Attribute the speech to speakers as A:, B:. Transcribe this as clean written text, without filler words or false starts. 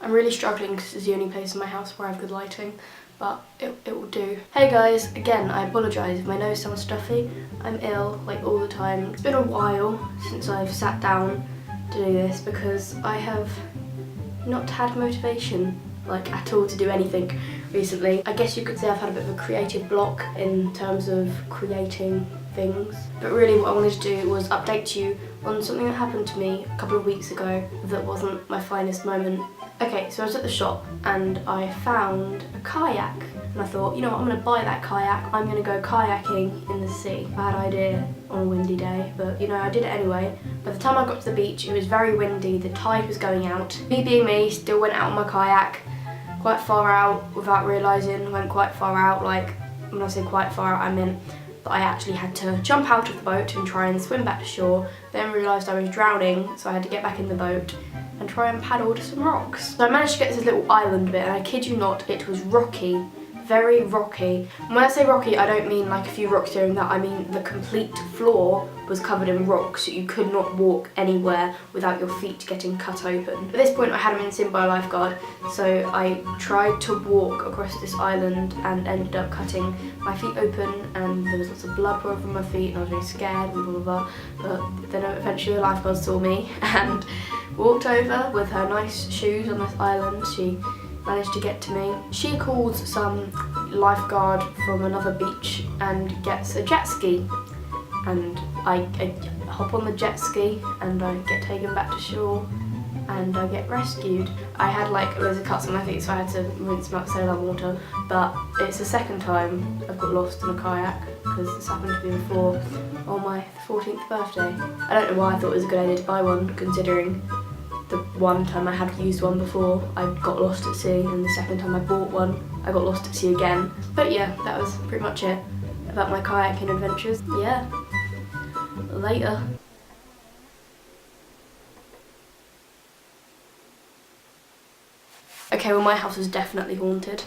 A: I'm really struggling because it's the only place in my house where I have good lighting, but it will do. Hey guys, again, I apologise if my nose sounds stuffy. I'm ill, like, all the time. It's been a while since I've sat down to do this because I have not had motivation, like, at all to do anything recently. I guess you could say I've had a bit of a creative block in terms of creating things. But really what I wanted to do was update you on something that happened to me a couple of weeks ago that wasn't my finest moment. Okay, so I was at the shop and I found a kayak and I thought, you know what, I'm going to buy that kayak, I'm going to go kayaking in the sea. Bad idea on a windy day, but you know, I did it anyway. By the time I got to the beach, it was very windy, the tide was going out. Me being me, still went out on my kayak, quite far out without realising, went quite far out, like, when I say quite far out, I meant that I actually had to jump out of the boat and try and swim back to shore, then realised I was drowning, so I had to get back in the boat and try and paddle to some rocks. So I managed to get to this little island bit, and I kid you not, it was rocky. Very rocky. And when I say rocky, I don't mean like a few rocks here and that, I mean the complete floor was covered in rocks, so you could not walk anywhere without your feet getting cut open. At this point I had them in by a lifeguard, so I tried to walk across this island and ended up cutting my feet open, and there was lots of blood pouring from my feet and I was really scared and blah blah blah. But then eventually a lifeguard saw me and walked over with her nice shoes on this island. She managed to get to me. She calls some lifeguard from another beach and gets a jet ski, and I hop on the jet ski and I get taken back to shore and I get rescued. I had like loads of cuts on my feet, so I had to rinse them out with saline water, but it's the second time I've got lost in a kayak because this happened to me before on my 14th birthday. I don't know why I thought it was a good idea to buy one, considering the one time I had used one before, I got lost at sea, and the second time I bought one, I got lost at sea again. But yeah, that was pretty much it about my kayaking adventures. Yeah, later. Okay, well, my house is definitely haunted.